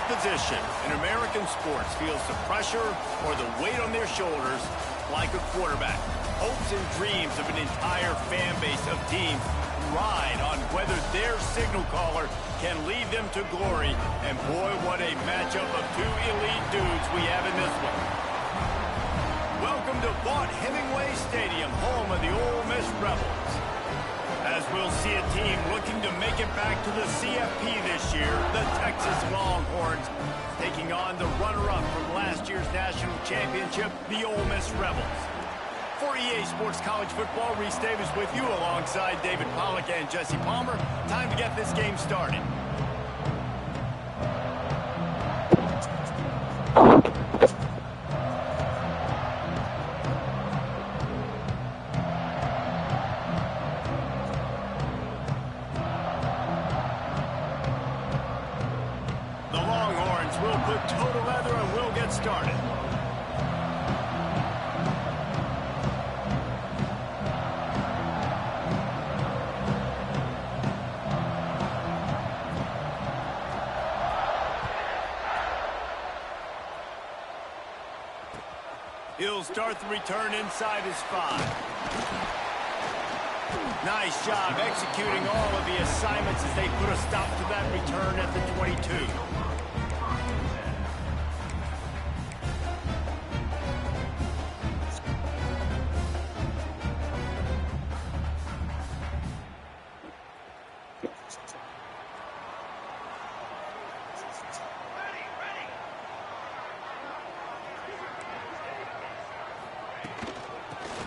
position in American sports feels the pressure or the weight on their shoulders like a quarterback. Hopes and dreams of an entire fan base of teams ride on whether their signal caller can lead them to glory. And boy, what a matchup of two elite dudes we have in this one. Welcome to Vaught-Hemingway Stadium, home of the Ole Miss Rebels. As we'll see a team looking to make it back to the CFP this year, the Texas Longhorns, taking on the runner-up from last year's national championship, the Ole Miss Rebels. For EA Sports College Football, Reese Davis with you alongside David Pollack and Jesse Palmer. Time to get this game started. We'll put total leather and we'll get started. He'll start the return inside his 5. Nice job executing all of the assignments as they put a stop to that return at the 22.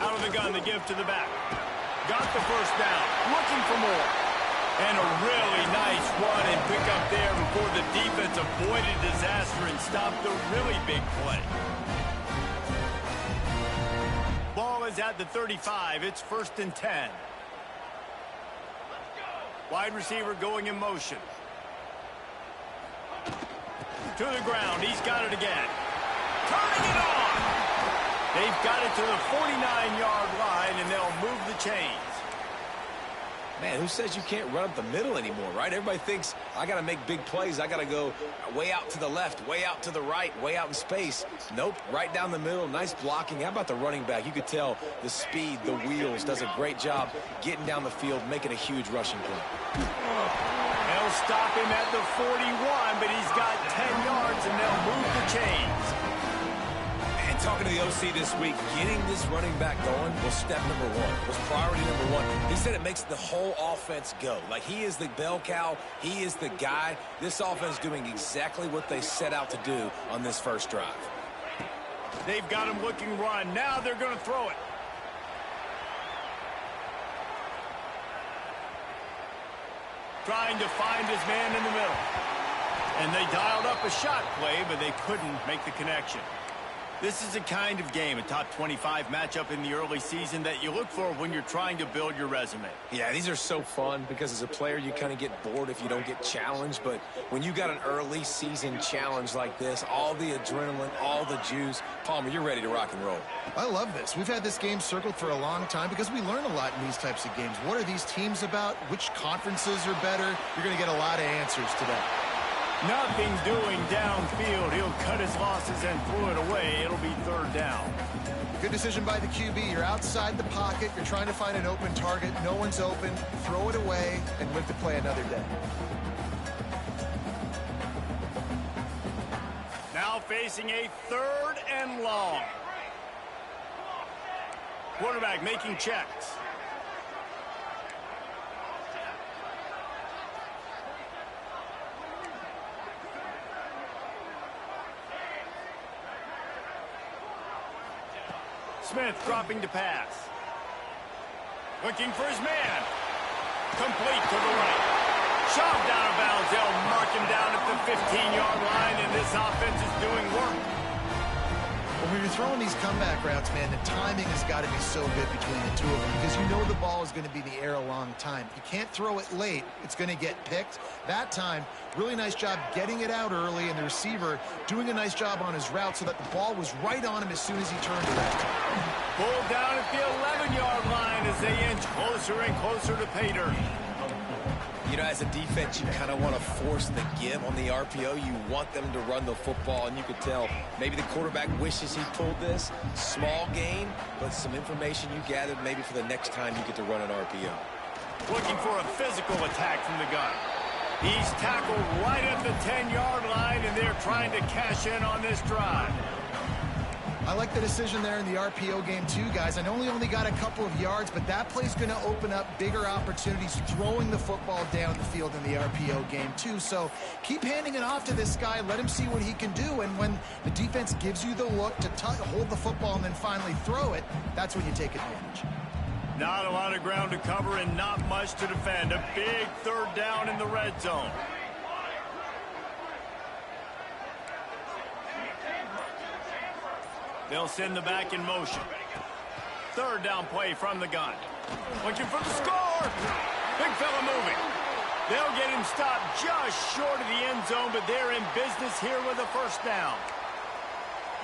Out of the gun to give to the back. Got the first down. Looking for more. And a really nice run and pick up there before the defense avoided disaster and stopped the really big play. Ball is at the 35. It's 1st and 10. Wide receiver going in motion. To the ground. He's got it again. Turning it on. They've got it to the 49-yard line, and they'll move the chains. Man, who says you can't run up the middle anymore, right? Everybody thinks, I got to make big plays. I got to go way out to the left, way out to the right, way out in space. Nope, right down the middle. Nice blocking. How about the running back? You could tell the speed, the wheels, does a great job getting down the field, making a huge rushing play. They'll stop him at the 41, but he's got 10 yards, and they'll move the chains. Talking to the OC this week, getting this running back going was step number 1, was priority number 1. He said it makes the whole offense go. Like, he is the bell cow. He is the guy. This offense doing exactly what they set out to do on this first drive. They've got him looking run. Now they're going to throw it. Trying to find his man in the middle. And they dialed up a shot play, but they couldn't make the connection. This is the kind of game, a top 25 matchup in the early season, that you look for when you're trying to build your resume. Yeah, these are so fun because as a player, you kind of get bored if you don't get challenged. But when you got an early season challenge like this, all the adrenaline, all the juice, Palmer, you're ready to rock and roll. I love this. We've had this game circled for a long time because we learn a lot in these types of games. What are these teams about? Which conferences are better? You're going to get a lot of answers today. Nothing doing downfield. He'll cut his losses and throw it away. It'll be 3rd down. Good decision by the QB. You're outside the pocket. You're trying to find an open target. No one's open. Throw it away and live to play another day. Now facing a 3rd and long. Quarterback making checks. Smith dropping to pass. Looking for his man. Complete to the right. Shoved out of bounds. They'll mark him down at the 15-yard line, and this offense is doing work. When you're throwing these comeback routes, man, the timing has got to be so good between the two of them because you know the ball is going to be in the air a long time. You can't throw it late. It's going to get picked. That time, really nice job getting it out early, and the receiver doing a nice job on his route so that the ball was right on him as soon as he turned around. Pulled down at the 11-yard line as they inch closer and closer to pay dirt. You know, as a defense, you kind of want to force the give on the RPO. You want them to run the football, and you could tell maybe the quarterback wishes he pulled this. Small gain, but some information you gathered maybe for the next time you get to run an RPO. Looking for a physical attack from the gun. He's tackled right at the 10-yard line, and they're trying to cash in on this drive. I like the decision there in the RPO game too, guys. I know he only got a couple of yards, but that play's going to open up bigger opportunities throwing the football down the field in the RPO game too. So keep handing it off to this guy. Let him see what he can do. And when the defense gives you the look to hold the football and then finally throw it, that's when you take advantage. Not a lot of ground to cover and not much to defend. A big third down in the red zone. They'll send the back in motion. Third down play from the gun. Looking for the score. Big fella moving. They'll get him stopped just short of the end zone, but they're in business here with a first down.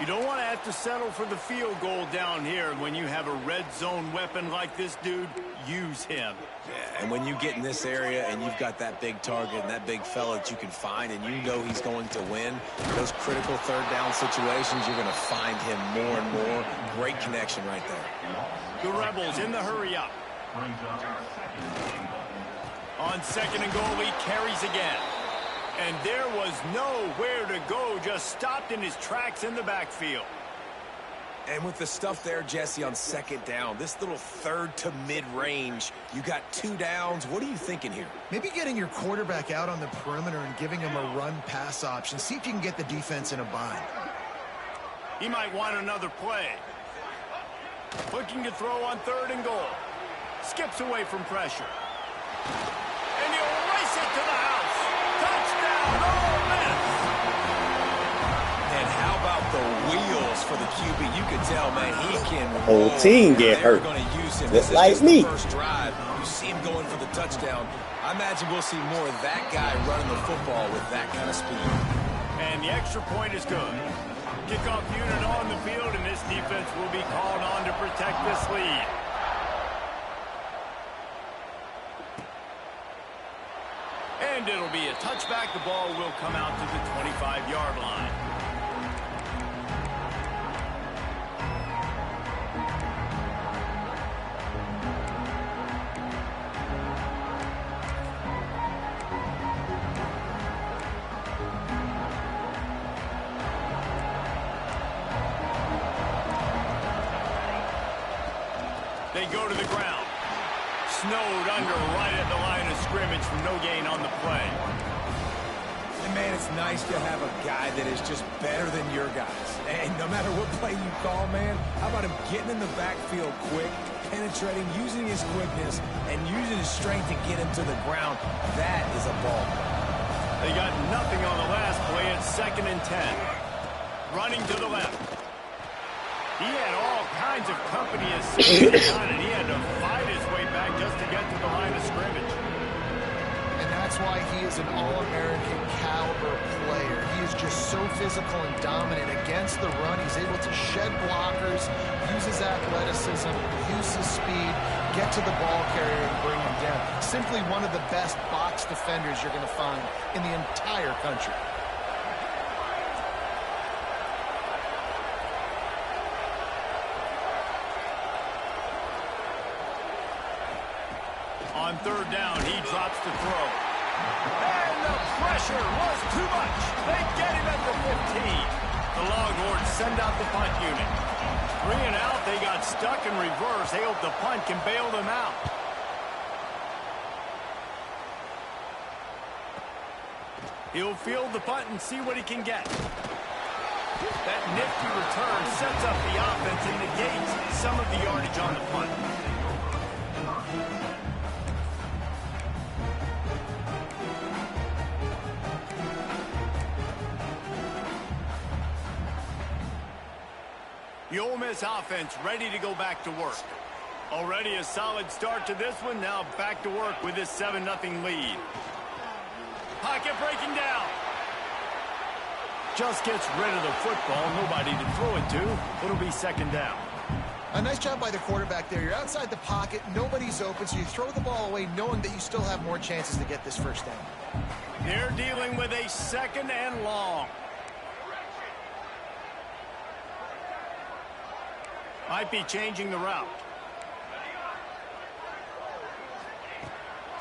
You don't want to have to settle for the field goal down here. When you have a red zone weapon like this dude, use him. Yeah, and when you get in this area and you've got that big target and that big fella that you can find and you know he's going to win, those critical third down situations, you're going to find him more and more. Great connection right there. The Rebels in the hurry up. On second and goal, he carries again. And there was nowhere to go, just stopped in his tracks in the backfield. And with the stuff there, Jesse, on second down, this little third to mid-range, you got 2 downs. What are you thinking here? Maybe getting your quarterback out on the perimeter and giving him a run-pass option. See if you can get the defense in a bind. He might want another play. Looking to throw on third and goal. Skips away from pressure. And he'll race it to the house. Touchdown, Ole Miss. And how about the wheels for the QB? You can tell, man, he can whole team get hurt. Going to use him. Just like me. First drive, you see him going for the touchdown. I imagine we'll see more of that guy running the football with that kind of speed. And the extra point is good. Kickoff unit on the field, and this defense will be called on to protect this lead. And it'll be a touchback. The ball will come out to the 25-yard line. They go to the ground. Snowed under right at the line of scrimmage for no gain on the play. And man, it's nice to have a guy that is just better than your guys. And no matter what play you call, man, how about him getting in the backfield quick, penetrating, using his quickness, and using his strength to get him to the ground? That is a ball play. They got nothing on the last play. It's 2nd and 10. Running to the left. He had all kinds of company as soon as he got it. He had to fight his way back just to get to the line of scrimmage. And that's why he is an All-American caliber player. He is just so physical and dominant against the run. He's able to shed blockers, use his athleticism, use his speed, get to the ball carrier and bring him down. Simply one of the best box defenders you're going to find in the entire country. On third down, he drops the throw. And the pressure was too much. They get him at the 15. The Longhorns send out the punt unit. 3 and out, they got stuck in reverse. They hope the punt can bail them out. He'll field the punt and see what he can get. That nifty return sets up the offense and negates some of the yardage on the punt. The Ole Miss offense ready to go back to work. Already a solid start to this one. Now back to work with this 7-0 lead. Pocket breaking down. Just gets rid of the football. Nobody to throw it to. It'll be 2nd down. A nice job by the quarterback there. You're outside the pocket, nobody's open, so you throw the ball away knowing that you still have more chances to get this first down. They're dealing with a 2nd and long. Might be changing the route.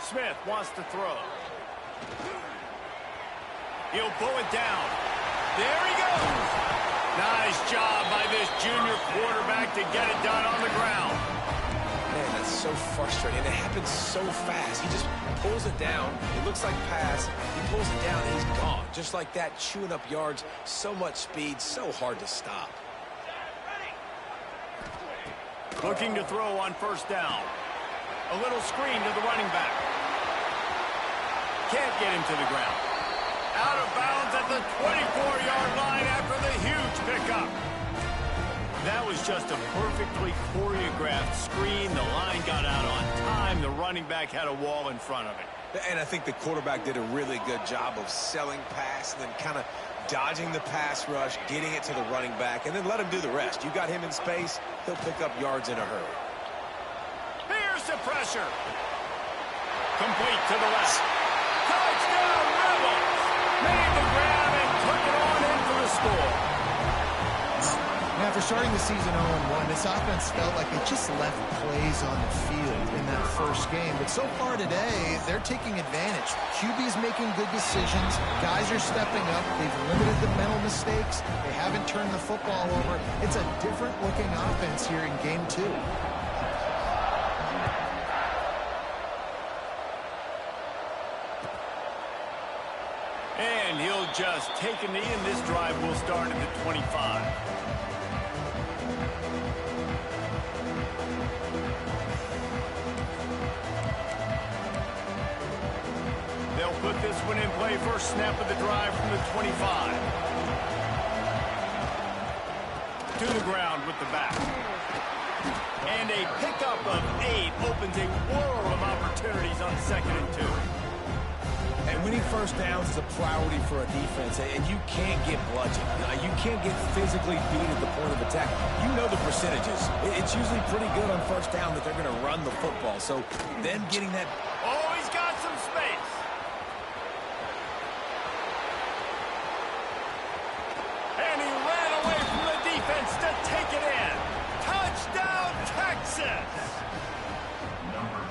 Smith wants to throw. He'll pull it down. There he goes. Nice job by this junior quarterback to get it done on the ground. Man, that's so frustrating. It happens so fast. He just pulls it down. It looks like pass. He pulls it down, and he's gone. Just like that, chewing up yards. So much speed, so hard to stop. Looking to throw on 1st down. A little screen to the running back. Can't get him to the ground. Out of bounds at the 24-yard line after the huge pickup. That was just a perfectly choreographed screen. The line got out on time. The running back had a wall in front of it. And I think the quarterback did a really good job of selling pass and then kind of dodging the pass rush, getting it to the running back, and then let him do the rest. You got him in space, he'll pick up yards in a hurry. Here's the pressure. Complete to the left. Touchdown, Rebels! Made the grab and took it on in for the score. Now, after starting the season 0-1, this offense felt like they just left plays on the field in that first game. But so far today, they're taking advantage. QB's making good decisions. Guys are stepping up. They've limited the mental mistakes. They haven't turned the football over. It's a different-looking offense here in Game 2. And he'll just take a knee, and this drive will start at the 25. They'll put this one in play. First snap of the drive from the 25. To the ground with the back. And a pickup of 8 opens a world of opportunities on 2nd and 2. And winning first downs is a priority for a defense, and you can't get bludgeoned. You can't get physically beat at the point of attack. You know the percentages. It's usually pretty good on first down that they're going to run the football. So then getting that... Oh, he's got some space. And he ran away from the defense to take it in. Touchdown, Texas!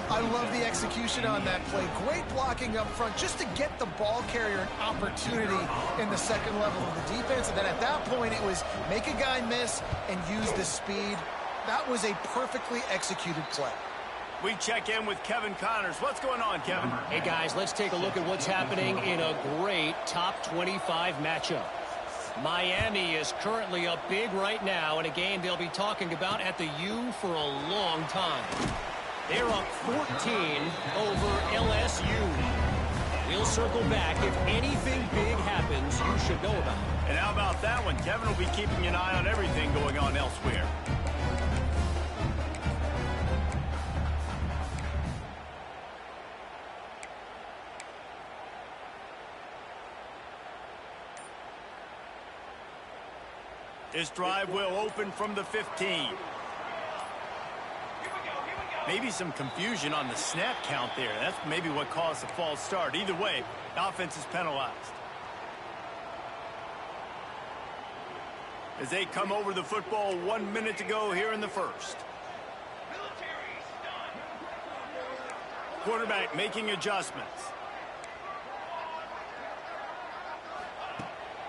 I love the execution on that play. Great blocking up front just to get the ball carrier an opportunity in the 2nd level of the defense. And then at that point, it was make a guy miss and use the speed. That was a perfectly executed play. We check in with Kevin Connors. What's going on, Kevin? Hey, guys, let's take a look at what's happening in a great top 25 matchup. Miami is currently up big right now in a game they'll be talking about at the U for a long time. They're up 14 over LSU. We'll circle back. If anything big happens, you should know about it. And how about that one? Kevin will be keeping an eye on everything going on elsewhere. This drive will open from the 15. Maybe some confusion on the snap count there. That's maybe what caused the false start. Either way, the offense is penalized. As they come over the football 1 minute to go here in the first. Quarterback making adjustments.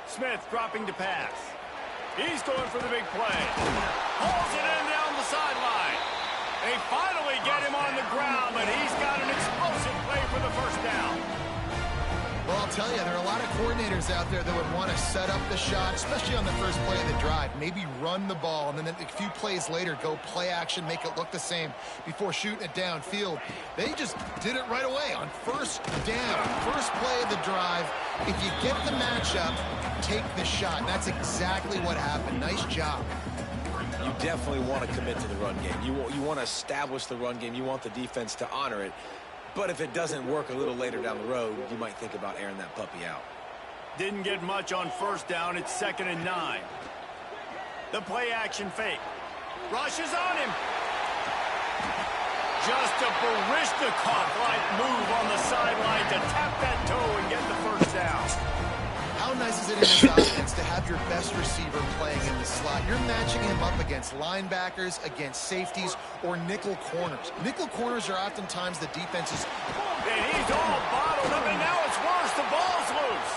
Smith dropping to pass. He's going for the big play. Hauls it in down the sideline. They finally get him on the ground, but he's got an explosive play for the first down. Well, I'll tell you, there are a lot of coordinators out there that would want to set up the shot, especially on the first play of the drive. Maybe run the ball, and then a few plays later, go play action, make it look the same before shooting it downfield. They just did it right away on first down, first play of the drive. If you get the matchup, take the shot. And that's exactly what happened. Nice job. You definitely want to commit to the run game. You want to establish the run game. You want the defense to honor it. But if it doesn't work a little later down the road, you might think about airing that puppy out. Didn't get much on first down. It's 2nd and 9. The play action fake. Rushes on him. Just a Baryshnikov-like move on the sideline to tap that toe and get the first down. How nice is it in this offense to have your best receiver playing in the slot? You're matching him up against linebackers, against safeties, or nickel corners. Nickel corners are oftentimes the defense's... And he's all bottled up, and now it's worse. The ball's loose.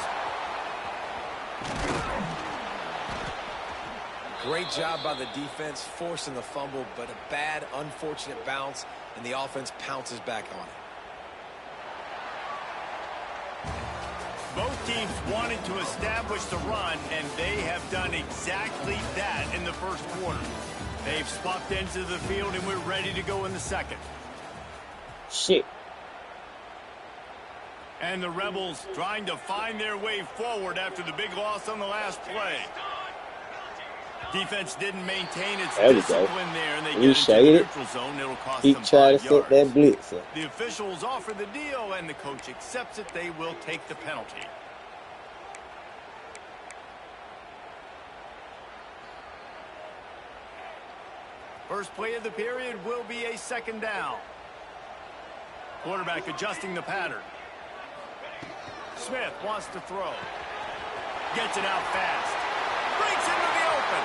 Great job by the defense, forcing the fumble, but a bad, unfortunate bounce, and the offense pounces back on it. Both teams wanted to establish the run, and they have done exactly that in the first quarter. They've swapped ends of the field, and we're ready to go in the second. Shit. And the Rebels trying to find their way forward after the big loss on the last play. Defense didn't maintain its discipline there, and they get into the neutral zone. It'll cost them 5 yards. That blitzer. The officials offer the deal, and the coach accepts it. They will take the penalty. First play of the period will be a second down. Quarterback adjusting the pattern. Smith wants to throw. Gets it out fast. Breaks into the open.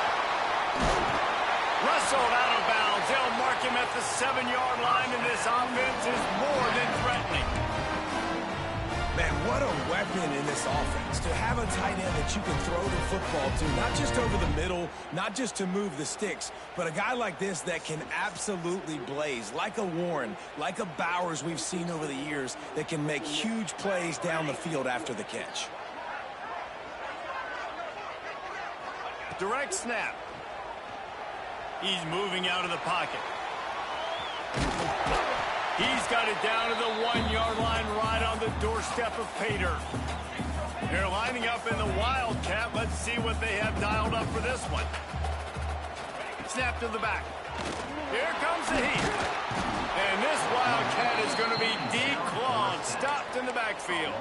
Wrestled out of bounds. They'll mark him at the 7-yard line, and this offense is more than threatening. Man, what a weapon in this offense to have a tight end that you can throw the football to, not just over the middle, not just to move the sticks, but a guy like this that can absolutely blaze, like a Warren, like a Bowers we've seen over the years, that can make huge plays down the field after the catch. Direct snap. He's moving out of the pocket. He's got it down to the 1-yard line right on the doorstep of Pater. They're lining up in the Wildcat. Let's see what they have dialed up for this one. Snap to the back. Here comes the heat. And this Wildcat is going to be declawed, stopped in the backfield.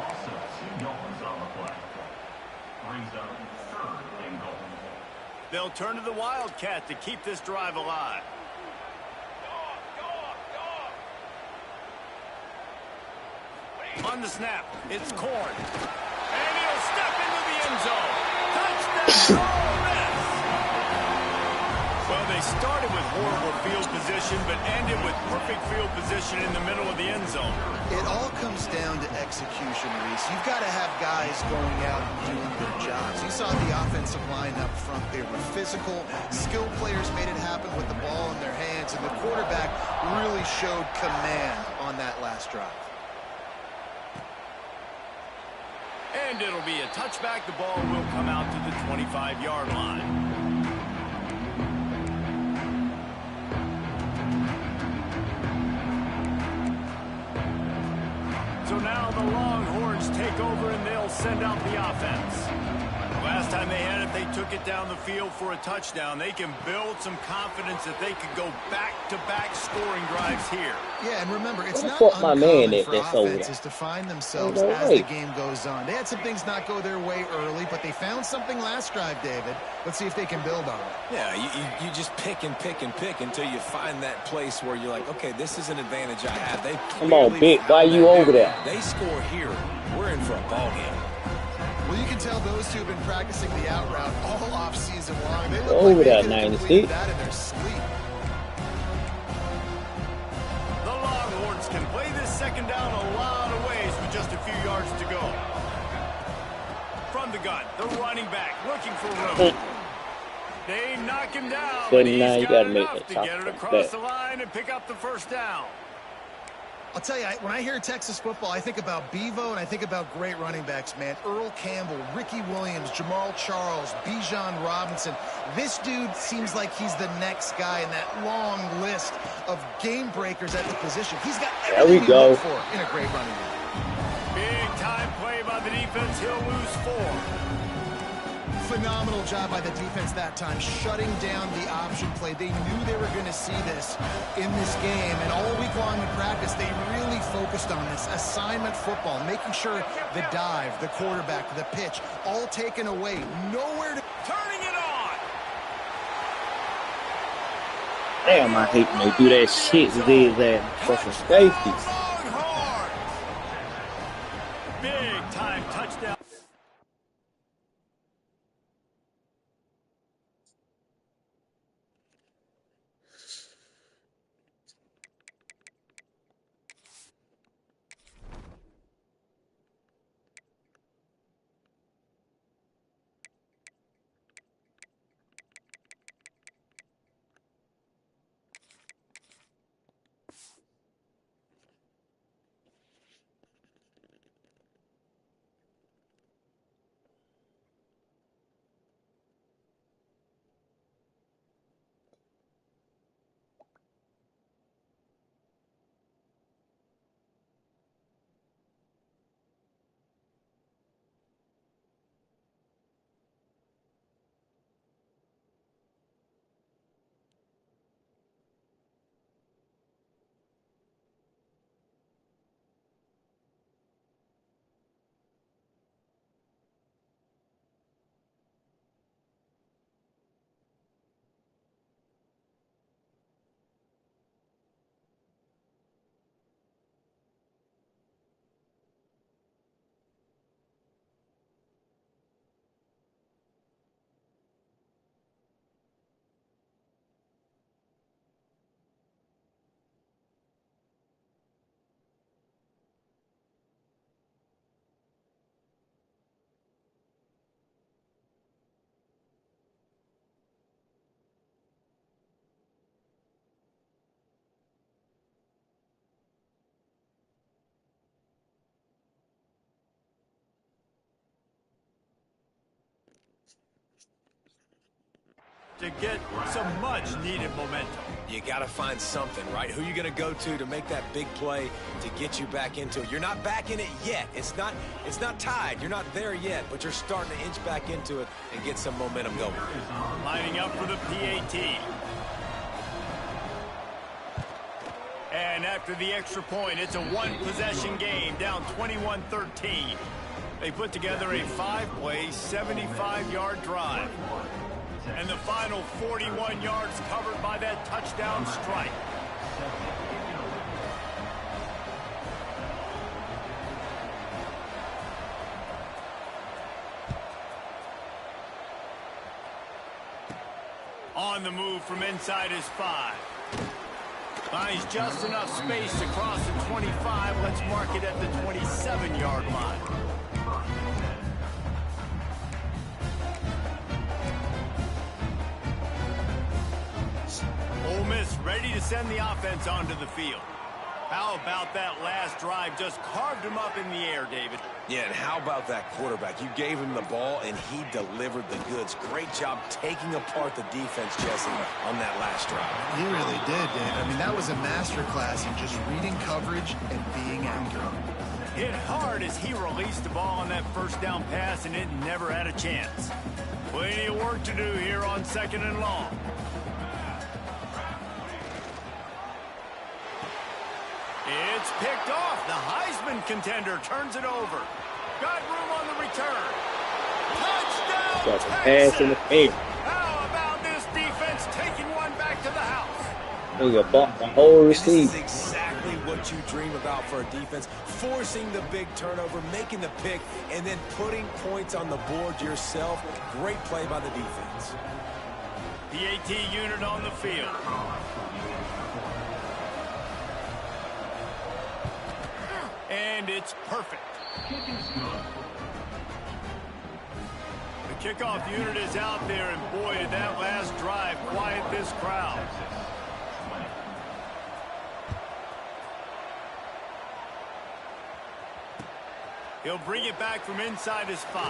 They'll turn to the Wildcat to keep this drive alive. On the snap, it's Corn. And he'll step into the end zone. Touchdown! Oh, miss! Well, they started with horrible field position, but ended with perfect field position in the middle of the end zone. It all comes down to execution, Reese. You've got to have guys going out and doing their jobs. You saw the offensive line up front. They were physical. Skilled players made it happen with the ball in their hands, and the quarterback really showed command on that last drive. And it'll be a touchback. The ball will come out to the 25-yard line. So now the Longhorns take over, and they'll send out the offense. Last time they had it, they took it down the field for a touchdown. They can build some confidence that they could go back-to-back scoring drives here. Yeah, and remember, it's not uncommon for offenses to find themselves as the game goes on. They had some things not go their way early, but they found something last drive, David. Let's see if they can build on it. Yeah, you just pick and pick and pick until you find that place where you're like, okay, this is an advantage I have. They Come on, Big, why you over there? They score here. We're in for a ball game. Well, you can tell those two have been practicing the out route all off-season long. They look over like they that could have 90 completed that in their sleep. The Longhorns can play this second down a lot of ways with just a few yards to go. From the gun, the running back looking for room. They knock him down, but he's got enough to get it across the line and pick up the first down. I'll tell you, when I hear Texas football, I think about Bevo and I think about great running backs, man. Earl Campbell, Ricky Williams, Jamal Charles, Bijan Robinson. This dude seems like he's the next guy in that long list of game breakers at the position. He's got everything you look for in a great running back. Big time play by the defense. He'll lose 4. Phenomenal job by the defense that time, shutting down the option play. They knew they were going to see this in this game, and all week long in practice, they really focused on this assignment football, making sure the dive, the quarterback, the pitch, all taken away. Nowhere to... Turning it on! Damn, I hate when they do that shit to these ass fucking safeties. Big time touchdown. To get some much-needed momentum. You got to find something, right? Who you going to go to make that big play to get you back into it? You're not back in it yet. It's not tied. You're not there yet, but you're starting to inch back into it and get some momentum going. Lining up for the PAT. And after the extra point, it's a one-possession game, down 21-13. They put together a 5-play, 75-yard drive. And the final 41 yards covered by that touchdown strike. On the move from inside his 5. Finds just enough space to cross the 25. Let's mark it at the 27-yard line. Ole Miss ready to send the offense onto the field. How about that last drive? Just carved him up in the air, David. Yeah, and how about that quarterback? You gave him the ball, and he delivered the goods. Great job taking apart the defense, Jesse, on that last drive. He really did, Dave. I mean, that was a masterclass in just reading coverage and being accurate. Hit hard as he released the ball on that first down pass, and it never had a chance. Plenty of work to do here on 2nd and long. It's picked off. The Heisman contender turns it over. Got room on the return. Touchdown, Got the pass in the face. How about this defense taking one back to the house? Nigga bought the whole receiver. This is exactly what you dream about for a defense. Forcing the big turnover, making the pick, and then putting points on the board yourself. Great play by the defense. PAT unit on the field. And it's perfect. The kickoff unit is out there, and boy, did that last drive quiet this crowd. He'll bring it back from inside his 5.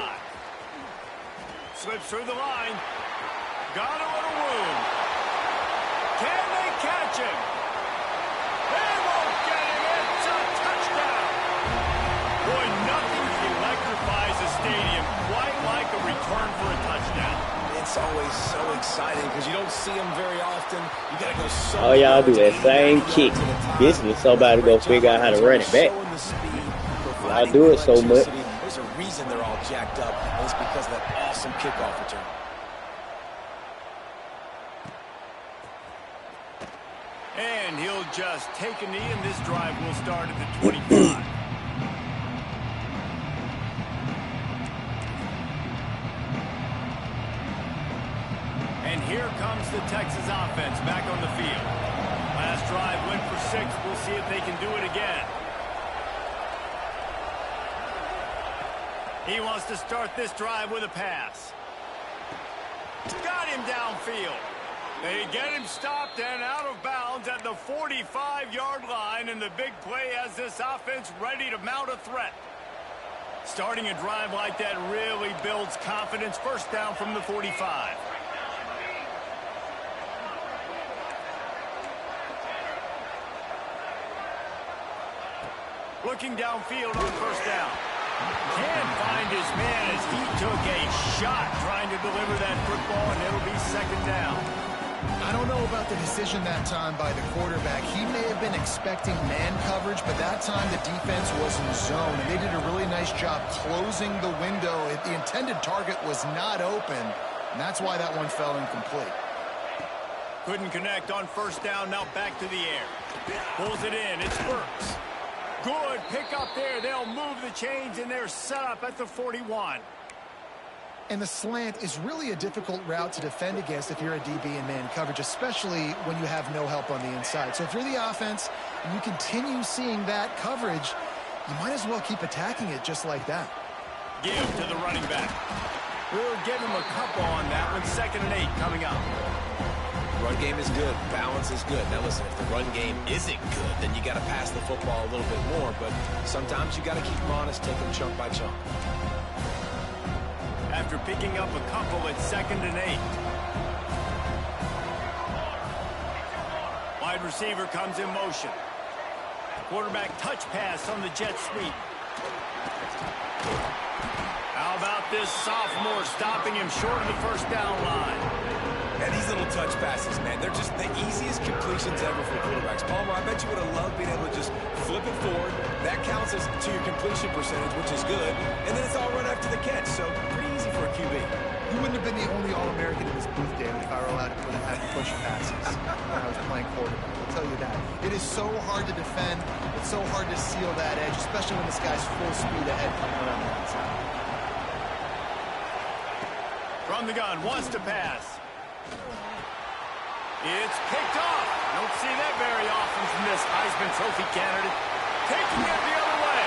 Slips through the line. Got a little room. Can they catch him? They won't get him. It's a touchdown. Boy, nothing electrifies a stadium quite like a return for a touchdown. It's always so exciting because you don't see them very often. You got to go so. All y'all do that same kick. This is somebody go figure out how to run it back. I do it so much. There's a reason they're all jacked up, and it's because of that awesome kickoff return. And he'll just take a knee, and this drive will start at the 25. And here comes the Texas offense back on the field. Last drive went for 6. We'll see if they can do it again. He wants to start this drive with a pass. Got him downfield. They get him stopped and out of bounds at the 45-yard line, and the big play has this offense ready to mount a threat. Starting a drive like that really builds confidence. First down from the 45. Looking downfield on first down. Can't find his man as he took a shot trying to deliver that football, and it'll be second down. I don't know about the decision that time by the quarterback. He may have been expecting man coverage, but that time the defense was in zone, and they did a really nice job closing the window. The intended target was not open, and that's why that one fell incomplete. Couldn't connect on first down. Now back to the air. Pulls it in. It's Burks. Good pick up there. They'll move the chains, and they're set up at the 41. And the slant is really a difficult route to defend against if you're a DB in man coverage, especially when you have no help on the inside. So if you're the offense and you continue seeing that coverage, you might as well keep attacking it just like that. Give to the running back. We'll give him a couple on that one. 2nd and 8 coming up. Run game is good. Balance is good. Now, listen, if the run game isn't good, then you got to pass the football a little bit more. But sometimes you got to keep them honest, take them chunk by chunk. After picking up a couple at 2nd and 8. Wide receiver comes in motion. Quarterback touch pass on the jet sweep. How about this sophomore stopping him short of the first down line? And these little touch passes, man, they're just the easiest completions ever for quarterbacks. Palmer, I bet you would have loved being able to just flip it forward. That counts as to your completion percentage, which is good. And then it's all run after the catch, so pretty easy for a QB. You wouldn't have been the only All-American in this booth, David, if I were allowed to have push passes when I was playing quarterback. I'll tell you that. It is so hard to defend. It's so hard to seal that edge, especially when this guy's full speed ahead coming around the outside. From the gun, wants to pass. It's picked off. Don't see that very often from this Heisman Trophy candidate. Taking it the other way.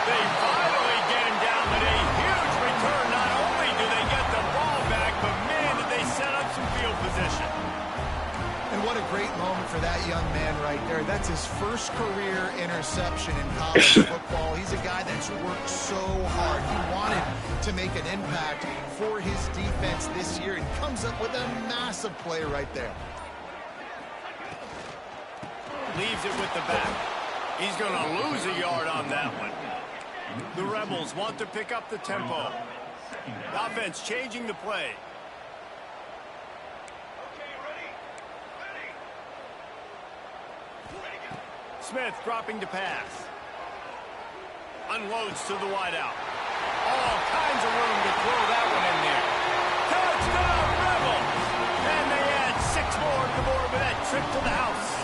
They finally get him down with a huge return. Not only do they get the ball back, but man, did they set up some field position. And what a great moment for that young man right there. That's his first career interception in college football. He's a guy that's worked so hard. He wanted to make an impact for his defense this year. He comes up with a massive play right there. Leaves it with the back. He's going to lose a yard on that one. The Rebels want to pick up the tempo. The offense changing the play. Smith dropping to pass. Unloads to the wideout. All kinds of room to throw that one in there. Touchdown, Rebels! And they add 6 more to the board with that trip to the house.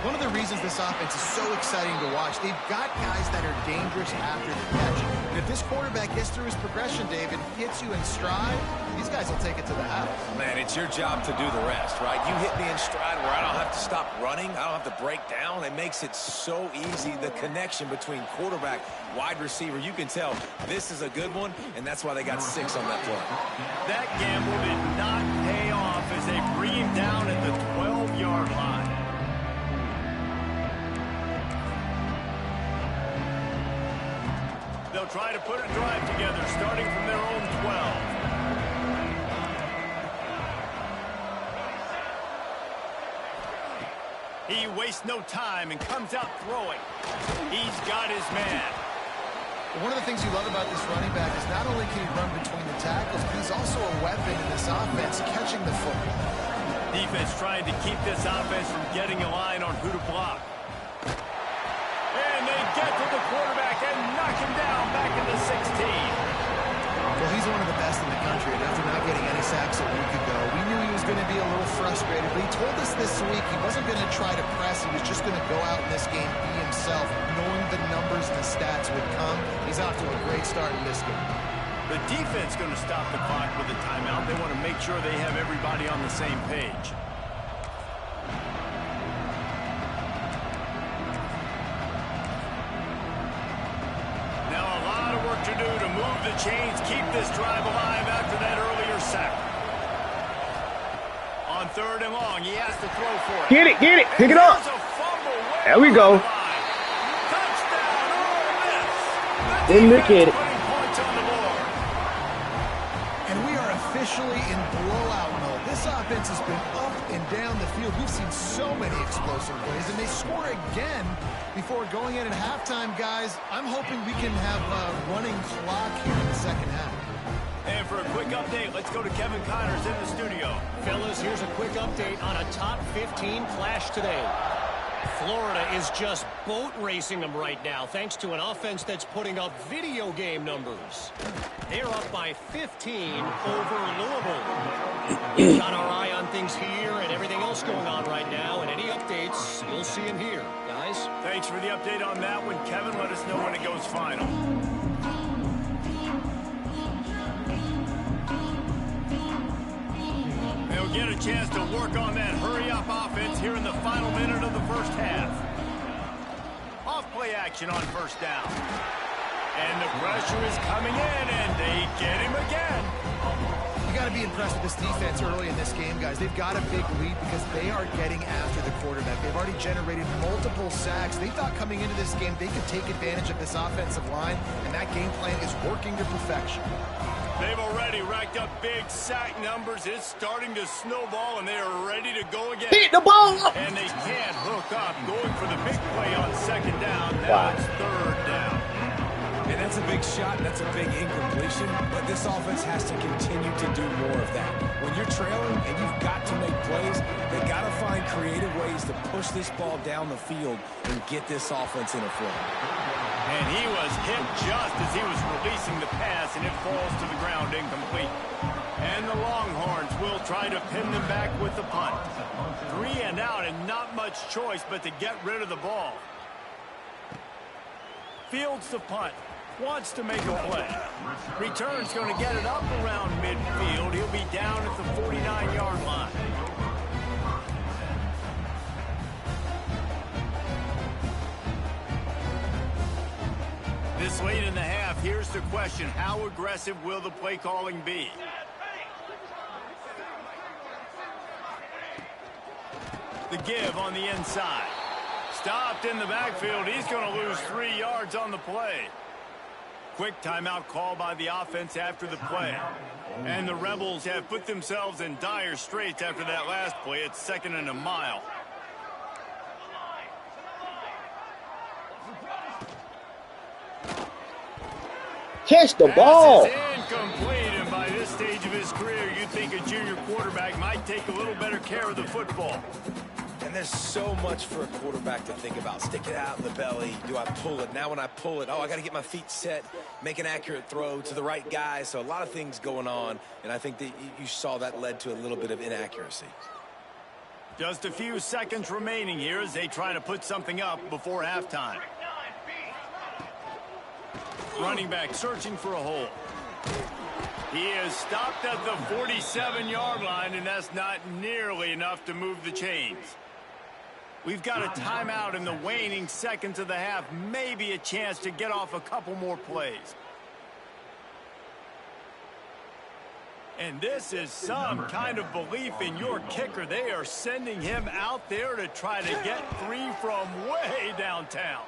One of the reasons this offense is so exciting to watch, they've got guys that are dangerous after the catch. And if this quarterback gets through his progression, David, hits you in stride, these guys will take it to the house. Man, it's your job to do the rest, right? You hit me in stride where I don't have to stop running. I don't have to break down. It makes it so easy. The connection between quarterback, wide receiver, you can tell this is a good one, and that's why they got 6 on that play. That gamble did not pay off as they bring him down at the 12-yard line. They'll try to put a drive together, starting from their own 12. He wastes no time and comes out throwing. He's got his man. One of the things you love about this running back is not only can he run between the tackles, but he's also a weapon in this offense, catching the football. Defense trying to keep this offense from getting a line on who to block. And they get to the quarterback and knock him down back in the 16. Well, he's one of the best in the country, and after not getting any sacks a week ago, we knew he was going to be a little frustrated frustrated, but he told us this week he wasn't going to try to press. He was just going to go out in this game, be himself, knowing the numbers and the stats would come. He's off to a great start in this game. The defense going to stop the clock with a timeout. They want to make sure they have everybody on the same page. Now a lot of work to do to move the chains, keep this drive alive after that earlier sack. On 3rd and long, he has to throw for it. Get it, pick it up. There we go. Didn't look at it. And we are officially in blowout mode. This offense has been up and down the field. We've seen so many explosive plays, and they score again before going in at halftime, guys. I'm hoping we can have a running clock here in the second half. And for a quick update, let's go to Kevin Connors in the studio. Fellas, here's a quick update on a top 15 clash today. Florida is just boat racing them right now, thanks to an offense that's putting up video game numbers. They're up by 15 over Louisville. We've got our eye on things here and everything else going on right now, and any updates you'll see in here. Guys? Thanks for the update on that one, Kevin. Let us know when it goes final. They'll get a chance to work on that hurry-up offense here in the final minute of the first half. Off-play action on first down. And the pressure is coming in, and they get him again. You got to be impressed with this defense early in this game, guys. They've got a big lead because they are getting after the quarterback. They've already generated multiple sacks. They thought coming into this game they could take advantage of this offensive line, and that game plan is working to perfection. They've already racked up big sack numbers. It's starting to snowball, and they are ready to go again. Hit the ball. And they can't hook up, going for the big play on second down. Now it's 3rd down. And that's a big shot, and that's a big incompletion, but this offense has to continue to do more of that. When you're trailing and you've got to make plays, they got to find creative ways to push this ball down the field and get this offense in a flow. And he was hit just as he was releasing the pass, and it falls to the ground incomplete. And the Longhorns will try to pin them back with the punt. 3 and out, and not much choice but to get rid of the ball. Fields the punt. Wants to make a play. Return's going to get it up around midfield. He'll be down at the 49-yard line. This late in the half, here's the question. How aggressive will the play calling be? The give on the inside. Stopped in the backfield. He's going to lose 3 yards on the play. Quick timeout call by the offense after the play. And the Rebels have put themselves in dire straits after that last play. It's 2nd and a mile. Catch the ball. Incomplete, and by this stage of his career, you'd think a junior quarterback might take a little better care of the football. And there's so much for a quarterback to think about. Stick it out in the belly. Do I pull it? Now when I pull it, I got to get my feet set, make an accurate throw to the right guy. So a lot of things going on, and I think that you saw that led to a little bit of inaccuracy. Just a few seconds remaining here as they try to put something up before halftime. Running back searching for a hole. He is stopped at the 47-yard line, and that's not nearly enough to move the chains. We've got a timeout in the waning seconds of the half. Maybe a chance to get off a couple more plays. And this is some kind of belief in your kicker. They are sending him out there to try to get 3 from way downtown.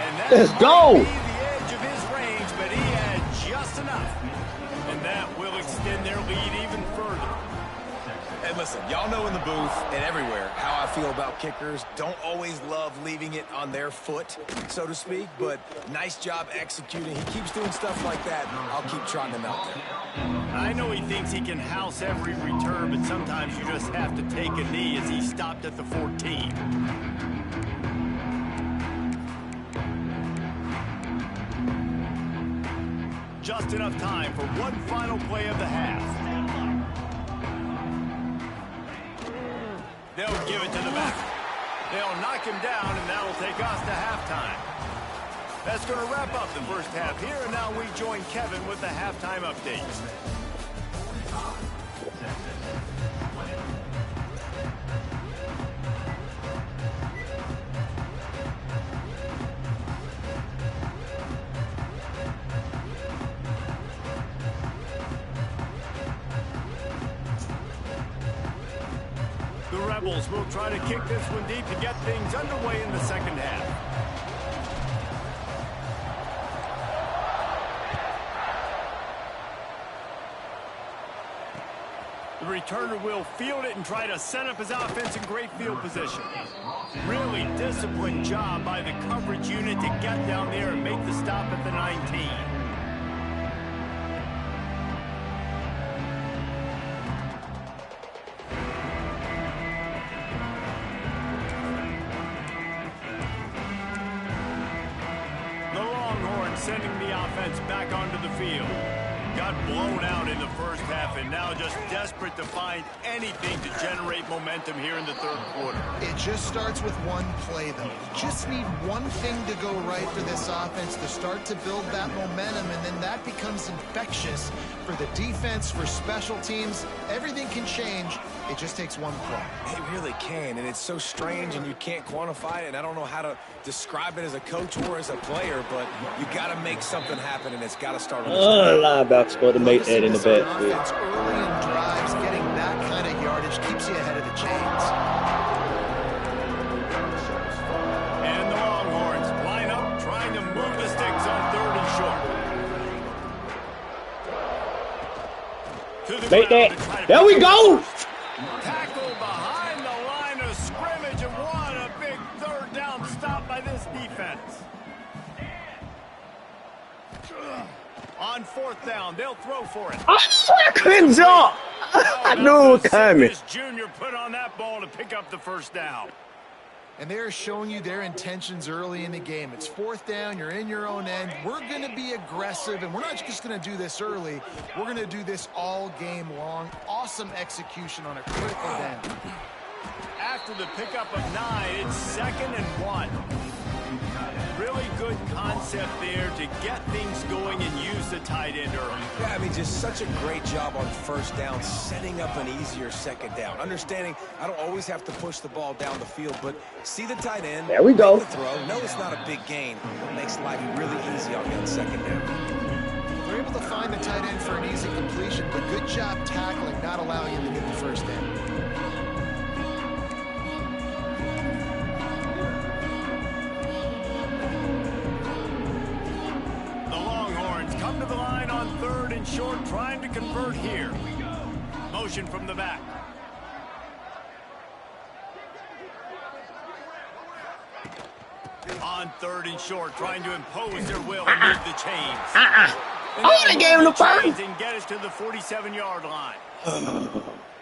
And that Let's go. might be the edge of his range, but he had just enough. And that will extend their lead even further. And listen, y'all know in the booth and everywhere how I feel about kickers. Don't always love leaving it on their foot, so to speak, but nice job executing. He keeps doing stuff like that. I'll keep trotting him out there. I know he thinks he can house every return, but sometimes you just have to take a knee as he stopped at the 14. Just enough time for one final play of the half. They'll knock him down, and that'll take us to halftime. That's going to wrap up the first half here, and now we join Kevin with the halftime updates. The Rebels will try to kick this one deep to get things underway in the second half. The returner will field it and try to set up his offense in great field position. Really disciplined job by the coverage unit to get down there and make the stop at the 19. Sending the offense back onto the field. Got blown out in the first half and now just desperate to find anything to generate momentum here in the third quarter. It just starts with one play, though. You just need one thing to go right for this offense to start to build that momentum, and then that becomes infectious for the defense, for special teams. Everything can change. It just takes one play. It really can, and it's so strange, and you can't quantify it, and I don't know how to describe it as a coach or as a player, but you got to make something happen, and it's got to start on the linebacker supposed to make that in the backfield. Early in drives, getting that kind of yardage keeps you ahead of the chains. And the Longhorns line up, trying to move the sticks on 3rd and short. To the Make ground that. to try to There we go. tackle behind the line of scrimmage, and what a big 3rd down stop by this defense. On 4th down, they'll throw for it. I couldn't jump. I knew it was coming. This junior put on that ball to pick up the 1st down. And they're showing you their intentions early in the game. It's 4th down, you're in your own end. We're going to be aggressive, and we're not just going to do this early. We're going to do this all game long. Awesome execution on a critical down. After the pickup of 9, it's 2nd and 1. Really good concept there to get things going and use the tight end early. Yeah, I mean, just such a great job on 1st down, setting up an easier 2nd down. Understanding I don't always have to push the ball down the field, but see the tight end. There we go. Make the throw. No, it's not a big gain. It makes life really easy on that 2nd down. They're able to find the tight end for an easy completion, but good job tackling, not allowing him to get the 1st down. Come to the line on 3rd and short, trying to convert here. Motion from the back. On 3rd and short, trying to impose their will and move the chains. I would have gave him the first. And get us to the 47-yard line.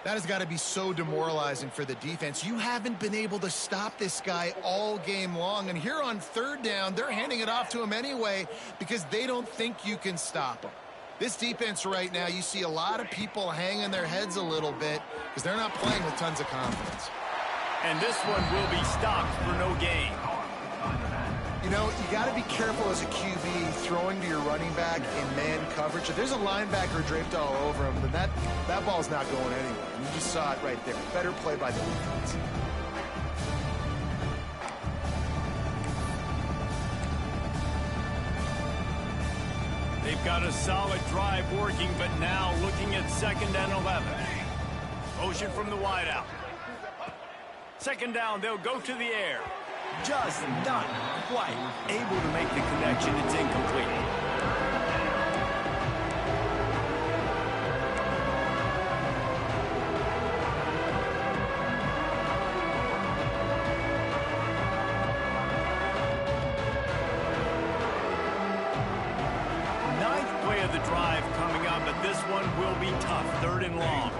That has got to be so demoralizing for the defense. You haven't been able to stop this guy all game long. And here on 3rd down, they're handing it off to him anyway because they don't think you can stop him. This defense right now, you see a lot of people hanging their heads a little bit because they're not playing with tons of confidence. And this one will be stopped for no gain. You know, you got to be careful as a QB throwing to your running back in man coverage. If there's a linebacker draped all over him, then that ball's not going anywhere. And you just saw it right there. Better play by the defense. They've got a solid drive working, but now looking at 2nd and 11. Motion from the wideout. 2nd down, they'll go to the air. Just not quite able to make the connection. It's incomplete. Ninth play of the drive coming up, but this one will be tough. 3rd and long.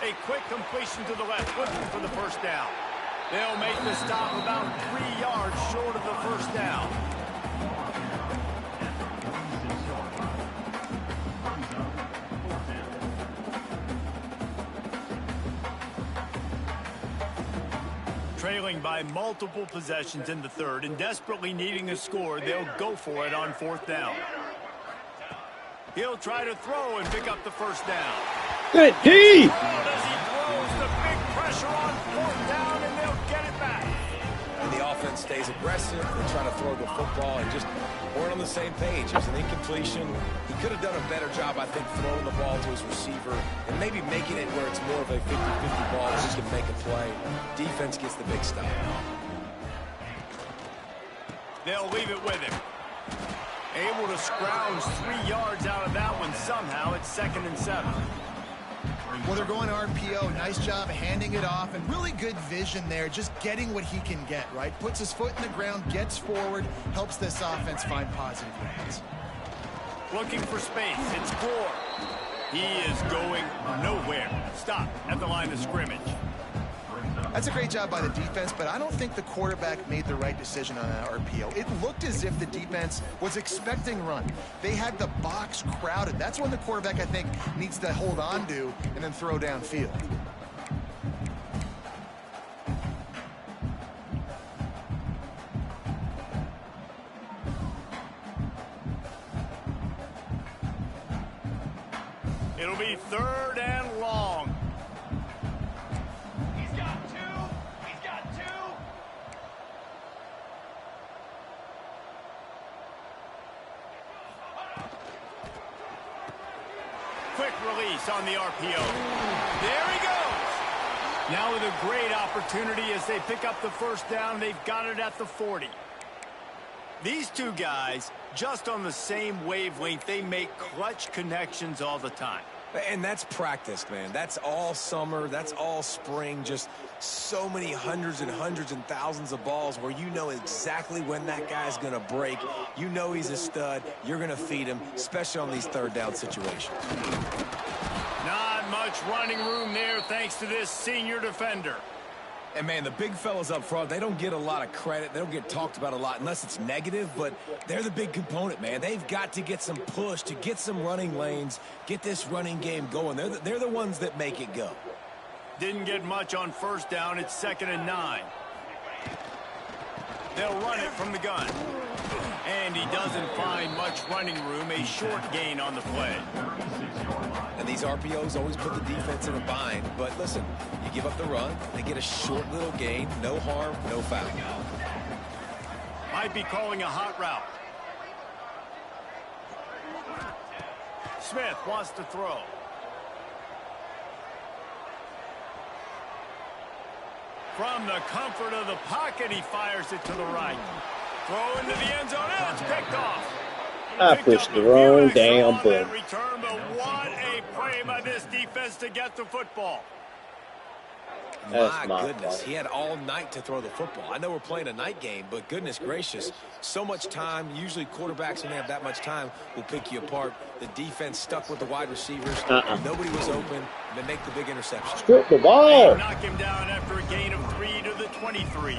A quick completion to the left, looking for the 1st down. They'll make the stop about 3 yards short of the 1st down. trailing by multiple possessions in the third and desperately needing a score, they'll go for it on 4th down. He'll try to throw and pick up the first down. Good D. As he throws the big pressure on 4th down, and they'll get it back. And the offense stays aggressive. They try to throw the football and just weren't on the same page. It was an incompletion. He could have done a better job, I think, throwing the ball to his receiver and maybe making it where it's more of a 50-50 ball where he can make a play. Defense gets the big stop. They'll leave it with him. Able to scrounge 3 yards out of that one somehow. It's 2nd and 7. Well, they're going RPO. Nice job handing it off, and really good vision there, just getting what he can get, right? Puts his foot in the ground, gets forward, helps this offense find positive yards. Looking for space. It's Gore. He is going nowhere. Stop at the line of scrimmage. That's a great job by the defense, but I don't think the quarterback made the right decision on that RPO. It looked as if the defense was expecting run. They had the box crowded. That's when the quarterback, I think, needs to hold on to and then throw downfield. It'll be 3rd and long. Quick release on the RPO. There he goes. Now with a great opportunity as they pick up the first down. They've got it at the 40. These two guys, just on the same wavelength, they make clutch connections all the time. And that's practice, man. That's all summer. That's all spring. Just so many hundreds and hundreds and thousands of balls where you know exactly when that guy's going to break. You know he's a stud. You're going to feed him, especially on these 3rd down situations. Not much running room there thanks to this senior defender. And, man, the big fellas up front, they don't get a lot of credit. They don't get talked about a lot unless it's negative, but they're the big component, man. They've got to get some push, to get some running lanes, get this running game going. They're the ones that make it go. Didn't get much on 1st down. It's 2nd and 9. They'll run it from the gun. And he doesn't find much running room. A short gain on the play. And these RPOs always put the defense in a bind. But listen, you give up the run, they get a short little gain. No harm, no foul. Might be calling a hot route. Smith wants to throw. From the comfort of the pocket, he fires it to the right. Throw into the end zone. It's picked off. I pushed the wrong damn button. Return, but what a play by this defense to get the football. My goodness, he had all night to throw the football. I know we're playing a night game, but goodness gracious, so much time. Usually quarterbacks, when they have that much time, will pick you apart. The defense stuck with the wide receivers. Nobody was open. They make the big interception. Strip the ball. They knock him down after a gain of 3 to the 23.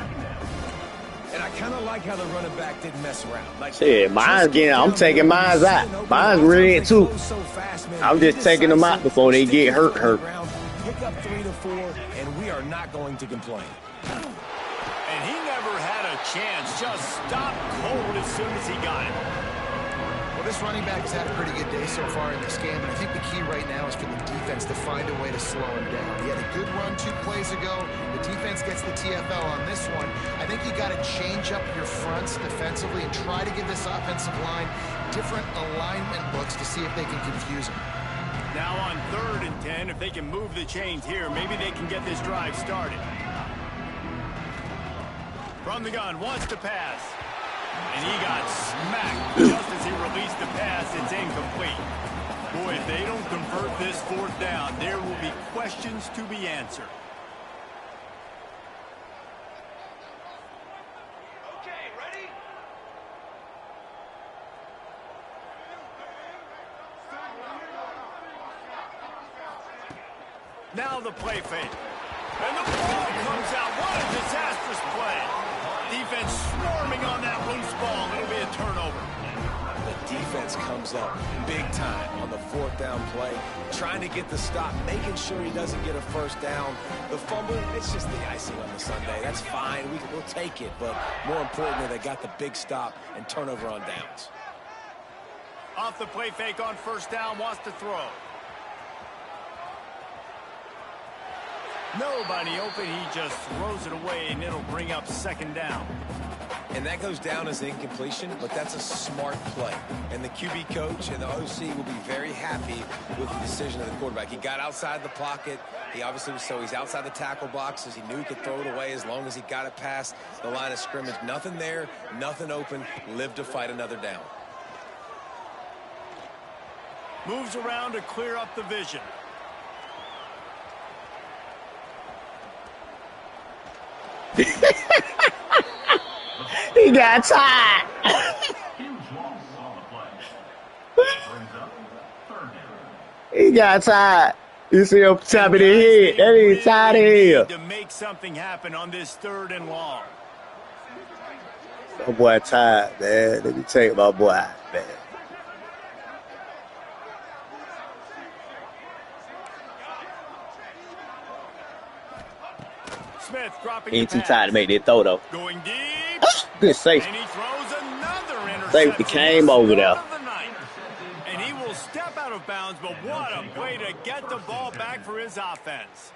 And I kind of like how the running back didn't mess around. Like, Yeah, mine's getting, I'm taking mine out. Mine's red too. I'm just taking them out before they get hurt. Pick up 3 to 4, and we are not going to complain. And he never had a chance. Just stopped cold as soon as he got it. Well, this running back has had a pretty good day so far in this game, and I think the key right now is for the defense to find a way to slow him down. He had a good run 2 plays ago. The defense gets the TFL on this one. I think you got to change up your fronts defensively and try to give this offensive line different alignment looks to see if they can confuse him. Now on 3rd and 10, if they can move the chains here, maybe they can get this drive started. From the gun, wants to pass. And he got smacked just as he released the pass. It's incomplete. Boy, if they don't convert this 4th down, there will be questions to be answered. Okay, ready? Now the play fake. And the ball comes out. What a disastrous play. Defense swarming on that loose ball. It'll be a turnover. The defense comes up big time on the 4th down play, trying to get the stop, making sure he doesn't get a first down. The fumble, it's just the icing on the sundae. That's fine. We'll take it. But more importantly, they got the big stop and turnover on downs. Off the play fake on first down, wants to throw. Nobody open, he just throws it away, and it'll bring up 2nd down. And that goes down as incompletion, but that's a smart play. And the QB coach and the OC will be very happy with the decision of the quarterback. He got outside the pocket. He obviously was he's outside the tackle boxes. He knew he could throw it away as long as he got it past the line of scrimmage. Nothing there, nothing open. Live to fight another down. Moves around to clear up the vision. He got tired. He got tired. You see him tapping his head. That is tired of hell. To make something happen on this 3rd and long. My boy tired, man. Let me tell you, my boy, man. Smith dropping He ain't too tired to make that throw, though. Going deep. Good safety. And he throws another interception. Safety came over there. And he will step out of bounds, but what a way to get the ball back for his offense.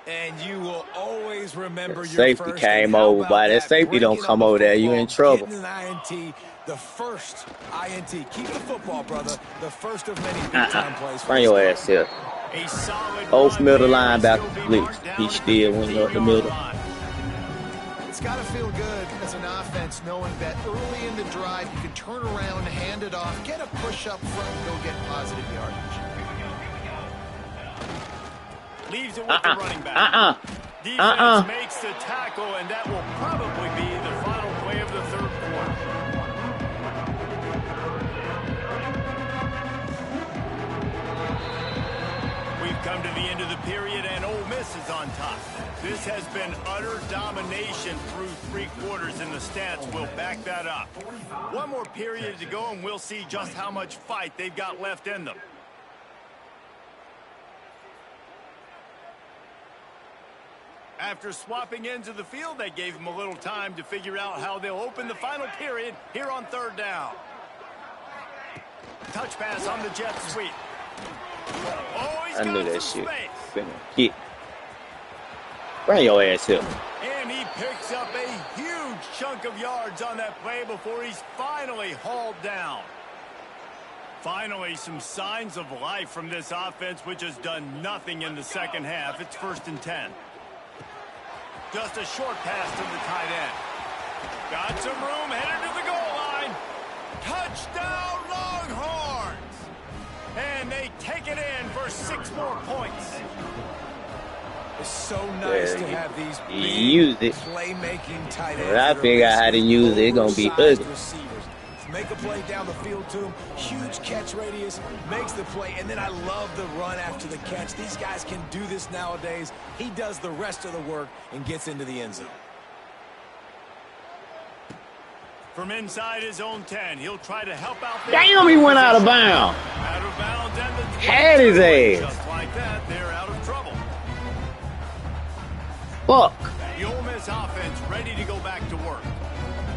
And you will always remember your safety first. Came over, but that safety don't come over there. You in trouble. An INT, the first INT. Keep the football, brother. The first of many big-time plays. Bring your ass here. A solid Both middle linebacker blitz. He still went up the middle. It's got to feel good as an offense knowing that early in the drive you can turn around, hand it off, get a push up front, and go get positive yardage. Leaves it with the running back. Defense makes the tackle, and that will probably be the final play of the 3rd quarter. We've come to the end of the period, and Ole Miss is on top. This has been utter domination through 3 quarters, and the stats will back that up. One more period to go, and we'll see just how much fight they've got left in them. After swapping ends of the field, they gave them a little time to figure out how they'll open the final period here on 3rd down. Touch pass on the jet sweep. Oh, he's I knew got that some shit. space. Get. Bring your ass here. And he picks up a huge chunk of yards on that play before he's finally hauled down. Finally, some signs of life from this offense, which has done nothing in the 2nd half. It's 1st and 10. Just a short pass to the tight end. Got some room, headed to the goal line. Touchdown, Longhorns! And they take it in for 6 more points. It's so nice to have these big playmaking tight ends. When I figure out how to use it, it's going to be ugly. Make a play down the field to him. Huge catch radius. Makes the play. And then I love the run after the catch. These guys can do this nowadays. He does the rest of the work and gets into the end zone. From inside his own 10, he'll try to help out. Damn, he went out of bounds. Out of bounds and the had his ass. Just like that, they're out of trouble. Fuck. The Ole Miss offense ready to go back to work.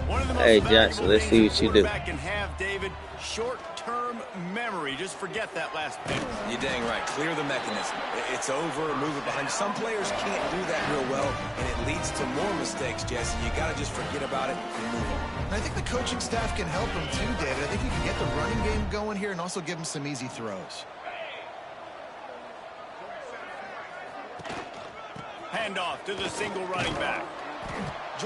One of the most Hey, Johnson, let's see what you do. Can have, David, short-term memory. Just forget that last pitch. You're dang right. Clear the mechanism. It's over. Move it behind you. Some players can't do that real well, and it leads to more mistakes, Jesse. You got to just forget about it and move on. And I think the coaching staff can help him too, David. I think you can get the running game going here and also give him some easy throws. Handoff to the single running back.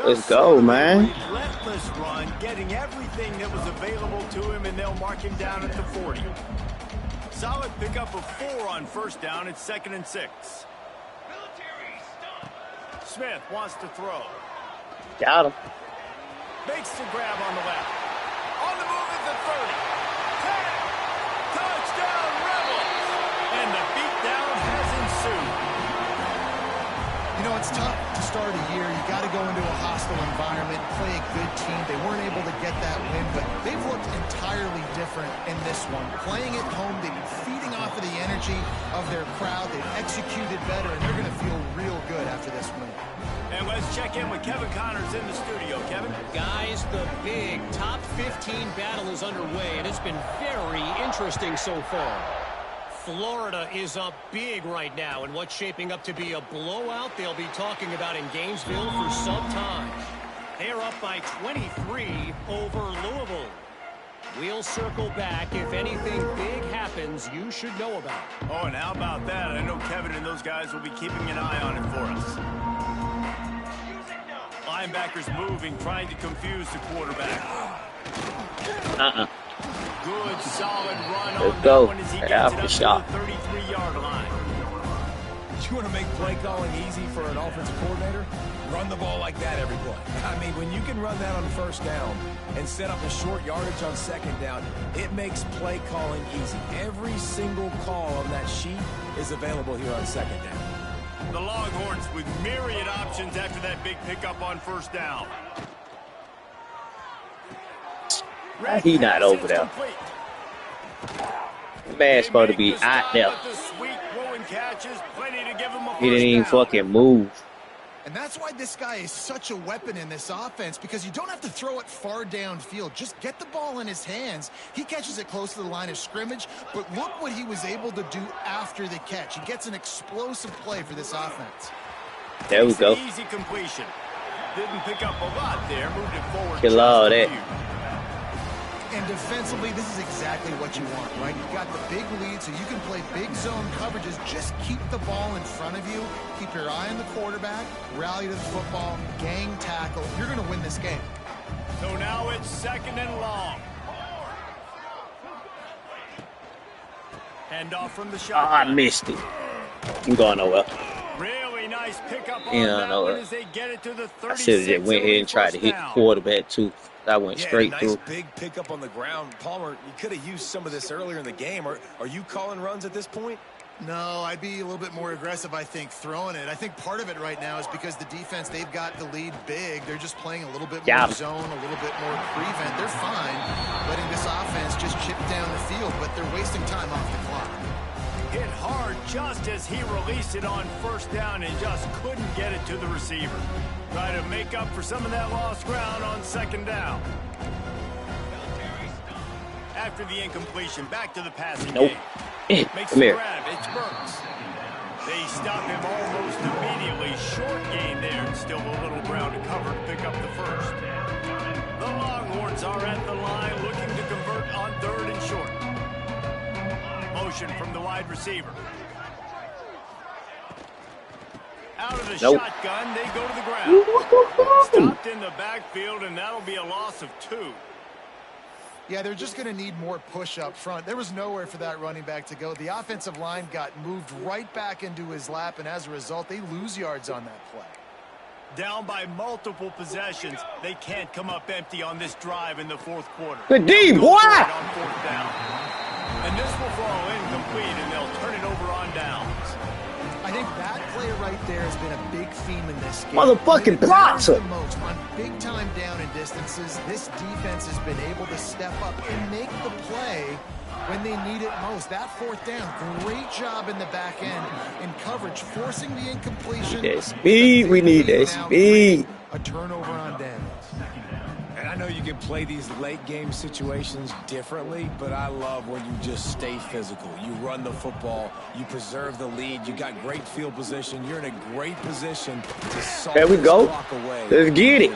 Let's go, man. Relentless run, getting everything that was available to him, and they'll mark him down at the 40. Solid pickup of 4 on first down. It's 2nd and 6. Smith wants to throw. Got him. Makes the grab on the left. On the move at the 30. 10. Touchdown, Rebels. And the beatdown has ensued. You know, it's tough to start a year. You got to go into a hostile environment, play a good team. They weren't able to get that win, but they've looked entirely entirely different in this one. Playing at home, they've been feeding off of the energy of their crowd. They've executed better, and they're going to feel real good after this win. And let's check in with Kevin Connors in the studio. Kevin? Guys, the big top 15 battle is underway, and it's been very interesting so far. Florida is up big right now in what's shaping up to be a blowout they'll be talking about in Gainesville for some time. They're up by 23 over Louisville. We'll circle back. If anything big happens, you should know about it. Oh, and how about that? I know Kevin and those guys will be keeping an eye on it for us. Linebackers moving, trying to confuse the quarterback. Good, solid run on that one as he gets it up to the 33-yard line. You want to make play calling easy for an offensive coordinator? Run the ball like that every play. I mean, when you can run that on first down and set up a short yardage on second down, it makes play calling easy. Every single call on that sheet is available here on second down. The Longhorns with myriad options after that big pickup on first down. He not over there. Man's supposed to be out there. He didn't even fucking move. And that's why this guy is such a weapon in this offense, because you don't have to throw it far downfield. Just get the ball in his hands. He catches it close to the line of scrimmage, but look what he was able to do after the catch. He gets an explosive play for this offense. There we go. Easy completion. Didn't pick up a lot there. Moved it forward. Kill all that. And defensively, this is exactly what you want, right? You've got the big lead, so you can play big zone coverages. Just keep the ball in front of you. Keep your eye on the quarterback. Rally to the football. Gang tackle. You're going to win this game. So now it's second and long. Hand off from the shot. Oh, I missed it. I'm going nowhere. Really nice pickup on Yeah, that no, one as they get it to the 36. I should have just went ahead and tried to hit the quarterback too. I went straight nice through. Big pickup on the ground. Palmer, you could have used some of this earlier in the game. Are you calling runs at this point? No, I'd be a little bit more aggressive, I think, throwing it. I think part of it right now is because the defense, they've got the lead big. They're just playing a little bit more zone, a little bit more prevent. They're fine letting this offense just chip down the field, but they're wasting time off the clock. Hit hard just as he released it on first down and just couldn't get it to the receiver. Try to make up for some of that lost ground on second down. After the incompletion, back to the passing game. Makes Come here. grab. It's Burks. They stop him almost immediately. Short gain there, and still a little ground to cover to pick up the first. The Longhorns are at the line looking to convert on third and short. Motion from the wide receiver. Out of the shotgun, they go to the ground. Stopped in the backfield, and that'll be a loss of 2. Yeah, they're just going to need more push up front. There was nowhere for that running back to go. The offensive line got moved right back into his lap, and as a result, they lose yards on that play. Down by multiple possessions. They can't come up empty on this drive in the fourth quarter. Good D, boy! On fourth down. And this will fall incomplete, and they'll turn it over on downs. I think that play right there has been a big theme in this game. Motherfucking blocks it. Most on big time down and distances, this defense has been able to step up and make the play when they need it most. That fourth down, great job in the back end in coverage, forcing the incompletion. That speed, we need that speed. A turnover on downs. And I know you can play these late game situations differently, but I love when you just stay physical. You run the football, you preserve the lead, you got great field position, you're in a great position to solve there we go. Away. Let's get it.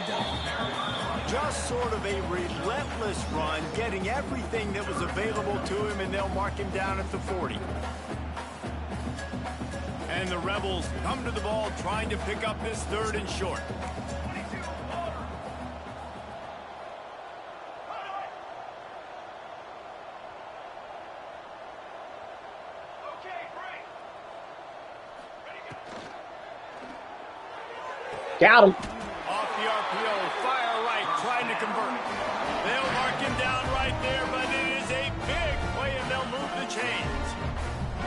Just sort of a relentless run, getting everything that was available to him, and they'll mark him down at the 40. And the Rebels come to the ball trying to pick up this third and short. Got him. Off the RPO, fire right, trying to convert. They'll mark him down right there, but it is a big play, and they'll move the chains.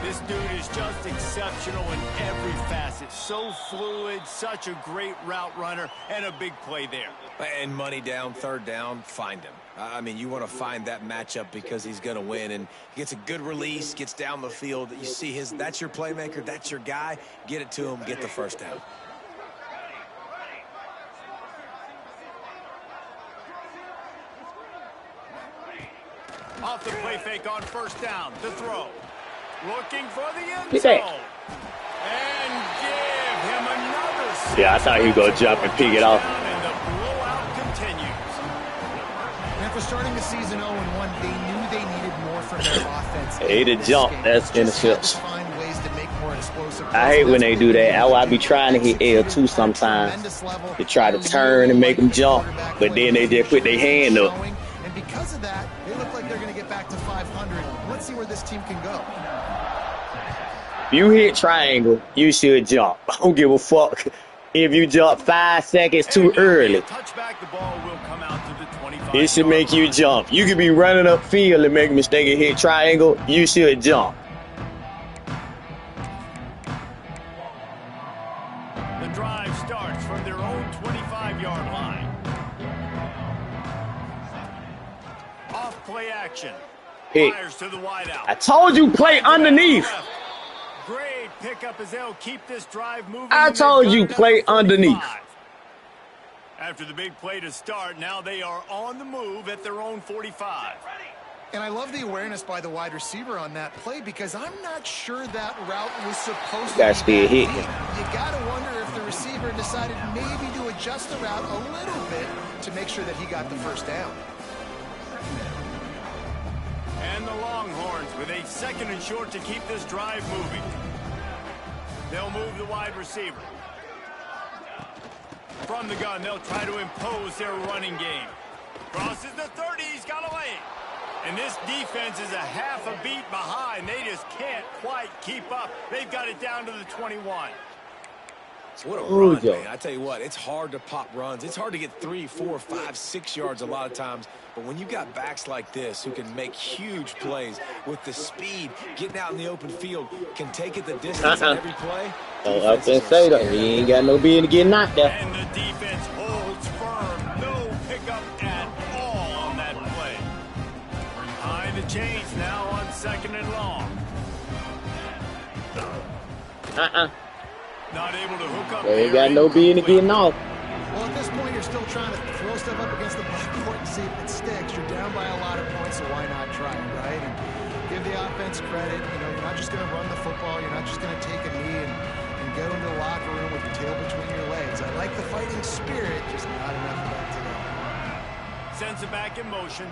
This dude is just exceptional in every facet. So fluid, such a great route runner, and a big play there. And money down, third down, find him. I mean, you want to find that matchup because he's going to win. And he gets a good release, gets down the field. You see that's your playmaker, that's your guy. Get it to him, get the first down. Off the play fake on first down, the throw. Looking for the end zone. And give him another. Yeah, I thought he was going to jump and pick it off. And the blowout continues. After starting the season 0-1, they knew they needed more from their offense. Hey, the jump, that's interception. Find ways to make more explosive. I hate when they do that. I be trying to hit L2 sometimes to try to turn and make them jump, but then they just put their hand up. And because of that, they look like they're going to get back to 500. Let's see where this team can go. You hit triangle, you should jump. I don't give a fuck if you jump 5 seconds too early. Touchback, the ball will come out to the 25. It should make you jump. You could be running upfield and make a mistake and hit triangle. You should jump. The drive starts from their own 25-yard line. Off play action. Pick. Fires to the wideout. I told you play underneath. Great pickup as they'll keep this drive moving. I told you play underneath. After the big play to start, now they are on the move at their own 45. And I love the awareness by the wide receiver on that play because I'm not sure that route was supposed to be that deep. You got to wonder if the receiver decided maybe to adjust the route a little bit to make sure that he got the first down. And the Longhorns with a second and short to keep this drive moving. They'll move the wide receiver. From the gun, they'll try to impose their running game. Crosses the 30, he's got away. And this defense is a half a beat behind. They just can't quite keep up. They've got it down to the 21. What a run, man. I tell you what, it's hard to pop runs. It's hard to get 3, 4, 5, 6 yards a lot of times. But when you got backs like this who can make huge plays with the speed, getting out in the open field, can take it the distance on every play. I can say that. He ain't got no business getting knocked there. And the defense holds firm. No pickup at all on that play. Behind the chains now on second and long. Not able to hook up. They ain't got no business getting off. Well, at this point, you're still trying to throw stuff up against the backboard and see if it sticks. You're down by a lot of points, so why not try it, right? And give the offense credit. You know, you're not just going to run the football. You're not just going to take a knee and go into the locker room with your tail between your legs. I like the fighting spirit, just not enough of that today. Sends it back in motion.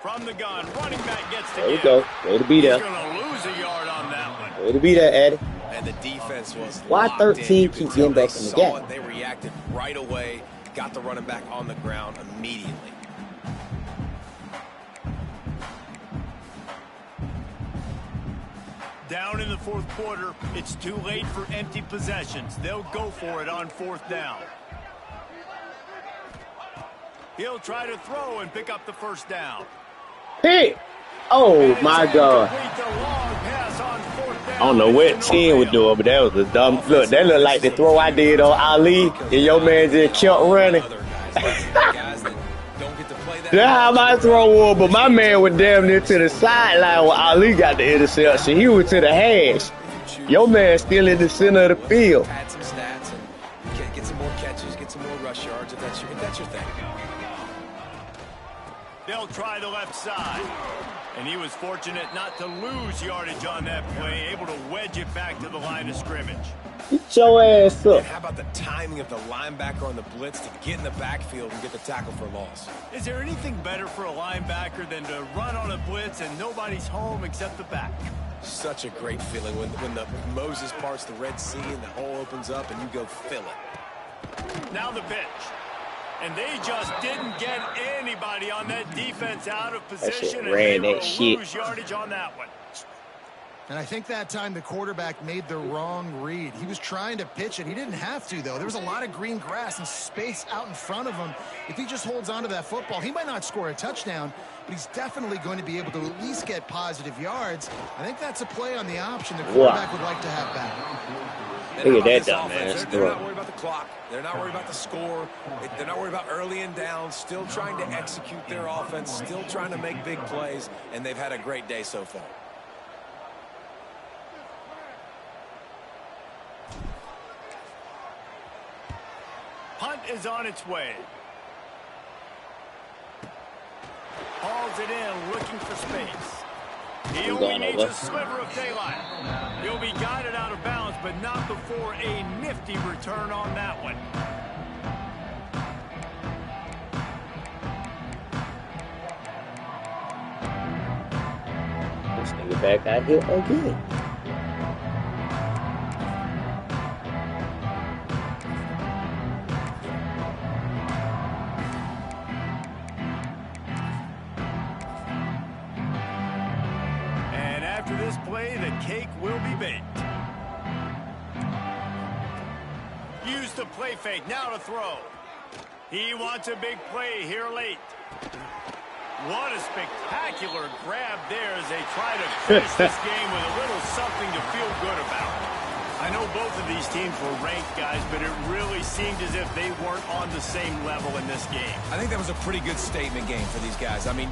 From the gun, running back gets to There you go. Way to be there. He's going to lose a yard on that one. Way to be there, Eddie. And the defense was Why locked 13 in. keep getting back in the game? They reacted right away, got the running back on the ground immediately. Down in the fourth quarter, it's too late for empty possessions. They'll go for it on fourth down. He'll try to throw and pick up the first down. Pick. Oh, my God. I don't know what 10 was doing, but that was a dumb look. That looked like the throw I did on Ali, and your man just kept running. That's how my throw was, but my man was damn near to the sideline when Ali got the interception. He was to the hash. Your man still in the center of the field. Add some stats and get some more catches, get some more rush yards if that's your thing. They'll try the left side. And he was fortunate not to lose yardage on that play, able to wedge it back to the line of scrimmage. Get your ass up. And how about the timing of the linebacker on the blitz to get in the backfield and get the tackle for loss? Is there anything better for a linebacker than to run on a blitz and nobody's home except the back? Such a great feeling when the Moses parts the Red Sea and the hole opens up and you go fill it. Now the pitch. And they just didn't get anybody on that defense out of position. That shit ran and they that will shit. lose yardage on that one. And I think that time the quarterback made the wrong read. He was trying to pitch it. He didn't have to, though. There was a lot of green grass and space out in front of him. If he just holds on to that football, he might not score a touchdown, but he's definitely going to be able to at least get positive yards. I think that's a play on the option the quarterback would like to have back. Look at that dumbass They're not throw. worried about the clock. They're not worried about the score. They're not worried about early and down. Still trying to execute their offense. Still trying to make big plays. And they've had a great day so far. Punt is on its way. Hauls it in, looking for space. He only needs a sliver of daylight. He'll be guided out of bounds, but not before a nifty return on that one. This nigga back out here again. After this play, the cake will be baked. Use the play fake, now to throw. He wants a big play here late. What a spectacular grab there as they try to finish this game with a little something to feel good about. I know both of these teams were ranked, guys, but it really seemed as if they weren't on the same level in this game. I think that was a pretty good statement game for these guys. I mean,